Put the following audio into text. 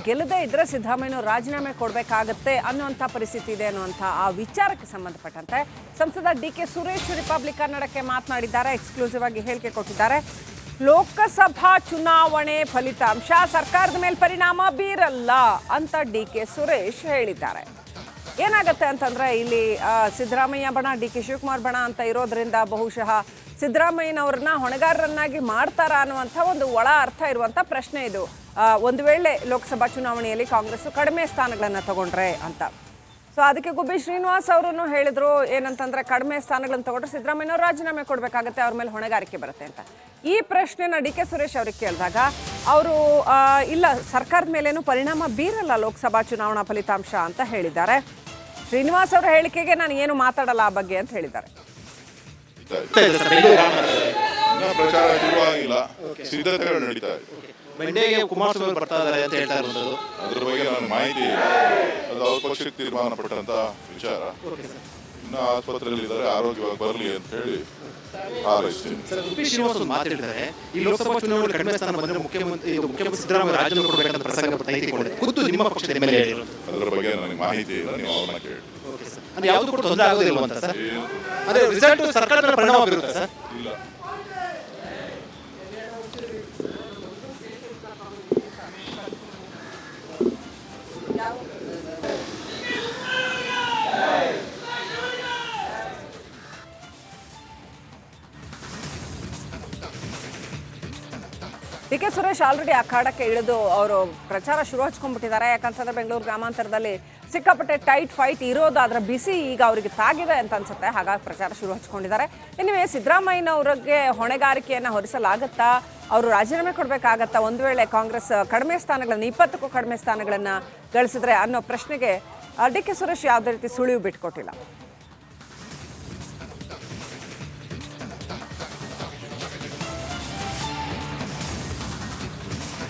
ಗೆಲ್ಲದೇ ಇದ್ರೆ ಸಿದ್ದರಾಮಯ್ಯ ರಾಜೀನಾಮೆ ಕೊಡಬೇಕಾಗತ್ತೆ ಅನ್ನುವಂಥ ಪರಿಸ್ಥಿತಿ ಇದೆ ಅನ್ನುವಂಥ ಆ ವಿಚಾರಕ್ಕೆ ಸಂಬಂಧಪಟ್ಟಂತೆ ಸಂಸದ ಡಿ.ಕೆ. ಸುರೇಶ್ ರಿಪಬ್ಲಿಕ್ ಕನ್ನಡಕ್ಕೆ ಮಾತನಾಡಿದ್ದಾರೆ. ಎಕ್ಸ್ಕ್ಲೂಸಿವ್ ಆಗಿ ಹೇಳಿಕೆ ಕೊಟ್ಟಿದ್ದಾರೆ. ಲೋಕಸಭಾ ಚುನಾವಣೆ ಫಲಿತಾಂಶ ಸರ್ಕಾರದ ಮೇಲೆ ಪರಿಣಾಮ ಬೀರಲ್ಲ ಅಂತ ಡಿ.ಕೆ. ಸುರೇಶ್ ಹೇಳಿದ್ದಾರೆ. ಏನಾಗುತ್ತೆ ಅಂತಂದ್ರೆ ಇಲ್ಲಿ ಸಿದ್ದರಾಮಯ್ಯ ಬಣ, ಡಿ.ಕೆ. ಶಿವಕುಮಾರ್ ಬಣ ಅಂತ ಇರೋದ್ರಿಂದ ಬಹುಶಃ ಸಿದ್ದರಾಮಯ್ಯನವ್ರನ್ನ ಹೊಣೆಗಾರರನ್ನಾಗಿ ಮಾಡ್ತಾರಾ ಅನ್ನುವಂಥ ಒಂದು ಒಳ ಅರ್ಥ ಇರುವಂಥ ಪ್ರಶ್ನೆ ಇದು. ಒಂದು ವೇಳೆ ಲೋಕಸಭಾ ಚುನಾವಣೆಯಲ್ಲಿ ಕಾಂಗ್ರೆಸ್ ಕಡಿಮೆ ಸ್ಥಾನಗಳನ್ನು ತಗೊಂಡ್ರೆ ಅಂತ. ಸೊ ಅದಕ್ಕೆ ಗುಬ್ಬಿ ಶ್ರೀನಿವಾಸ್ ಅವರು ಹೇಳಿದ್ರು ಏನಂತಂದ್ರೆ, ಕಡಿಮೆ ಸ್ಥಾನಗಳನ್ನು ತಗೊಂಡ್ರೆ ಸಿದ್ದರಾಮಯ್ಯನವರು ರಾಜೀನಾಮೆ ಕೊಡಬೇಕಾಗತ್ತೆ, ಅವ್ರ ಮೇಲೆ ಹೊಣೆಗಾರಿಕೆ ಬರುತ್ತೆ ಅಂತ. ಈ ಪ್ರಶ್ನೆನ ಡಿ.ಕೆ. ಸುರೇಶ್ ಅವ್ರಿಗೆ ಕೇಳಿದಾಗ ಅವರು ಇಲ್ಲ, ಸರ್ಕಾರದ ಮೇಲೇನು ಪರಿಣಾಮ ಬೀರಲ್ಲ ಲೋಕಸಭಾ ಚುನಾವಣಾ ಫಲಿತಾಂಶ ಅಂತ ಹೇಳಿದ್ದಾರೆ. ಶ್ರೀನಿವಾಸ್ ಅವರ ಹೇಳಿಕೆಗೆ ನಾನು ಏನು ಮಾತಾಡಲ್ಲ ಆ ಬಗ್ಗೆ ಅಂತ ಹೇಳಿದ್ದಾರೆ. ಪ್ರಚಾರ ಶುರುವಾಗಿಲ್ಲ, ಸಿದ್ಧತೆಗಳು ನಡೀತಾ ಇದೆ. ಮಂಡ್ಯಗೆ ಕುಮಾರಸ್ವಾಮಿ ಬರ್ತಾ ಇದ್ದಾರೆ ಅಂತ ಹೇಳ್ತಾ ಇರುವಂತದ್ದು, ಅದ್ರ ಬಗ್ಗೆ ನನಗೆ ಮಾಹಿತಿ ಇಲ್ಲ. ಅದು ಅವ್ರ ಪಕ್ಷಕ್ಕೆ ತೀರ್ಮಾನ ಪಟ್ಟಂತ ವಿಚಾರ. ಇನ್ನು ಆಸ್ಪತ್ರೆಯಲ್ಲಿ ಇದ್ದಾರೆ, ಆರೋಗ್ಯವಾಗಿ ಬರಲಿ ಅಂತ ಹೇಳಿ ಹಾರೈಸ್ತೀನಿ. ಗುಬ್ಬಿ ಶ್ರೀನಿವಾಸ್ ಮಾತಾಡಿದ್ದಾರೆ, ಈ ಲೋಕಸಭಾ ಚುನಾವಣೆ ಕಡಿಮೆ ಸ್ಥಾನ ಬಂದರೆ ಮುಖ್ಯಮಂತ್ರಿ ಸಿದ್ದರಾಮಯ್ಯ ರಾಜೀನಾಮೆ ಕೊಡಬೇಕಂತ ಪ್ರಸಂಗ ತೆಗೆದುಕೊಂಡಿದೆ. ಖುದ್ದು ನಿಮ್ಮ ಪಕ್ಷದ ಮೇಲೆ ಹೇಳಿರೋದು, ಅದ್ರ ಬಗ್ಗೆ ನನಗೆ ಮಾಹಿತಿ ಇಲ್ಲ, ನೀವು ಅವ್ರನ್ನ ಕೇಳಿ. ಅದು ಯಾವುದು ಕೂಡ ತೊಂದರೆ ಆಗೋದಿಲ್ಲ ಅಂತ ಸರ್? ಅದೇ ರಿಸಲ್ಟ್ ಸರ್ಕಾರದ ಮೇಲೆ ಪರಿಣಾಮ ಬೀರುತ್ತೆ ಸರ್? ಇಲ್ಲ. ಡಿ.ಕೆ. ಸುರೇಶ್ ಆಲ್ರೆಡಿ ಅಖಾಡಕ್ಕೆ ಇಳಿದು ಅವರು ಪ್ರಚಾರ ಶುರು ಹಚ್ಕೊಂಡ್ಬಿಟ್ಟಿದ್ದಾರೆ. ಯಾಕಂತಂದ್ರೆ ಬೆಂಗಳೂರು ಗ್ರಾಮಾಂತರದಲ್ಲಿ ಸಿಕ್ಕಾಪಟ್ಟೆ ಟೈಟ್ ಫೈಟ್ ಇರೋದು, ಅದರ ಬಿಸಿ ಈಗ ಅವರಿಗೆ ತಾಗಿದೆ ಅಂತ ಅನ್ಸುತ್ತೆ. ಹಾಗಾಗಿ ಪ್ರಚಾರ ಶುರು ಹಚ್ಕೊಂಡಿದ್ದಾರೆ. ಇನ್ನು ಸಿದ್ದರಾಮಯ್ಯನವ್ರಿಗೆ ಹೊಣೆಗಾರಿಕೆಯನ್ನು ಹೊರಿಸಲಾಗತ್ತಾ, ಅವರು ರಾಜೀನಾಮೆ ಕೊಡಬೇಕಾಗತ್ತಾ ಒಂದು ವೇಳೆ ಕಾಂಗ್ರೆಸ್ ಕಡಿಮೆ ಸ್ಥಾನಗಳನ್ನು 20ಕ್ಕೂ ಕಡಿಮೆ ಸ್ಥಾನಗಳನ್ನು ಗಳಿಸಿದ್ರೆ ಅನ್ನೋ ಪ್ರಶ್ನೆಗೆ ಡಿ.ಕೆ. ಸುರೇಶ್ ಯಾವುದೇ ರೀತಿ ಸುಳಿವು ಬಿಟ್ಕೊಟ್ಟಿಲ್ಲ.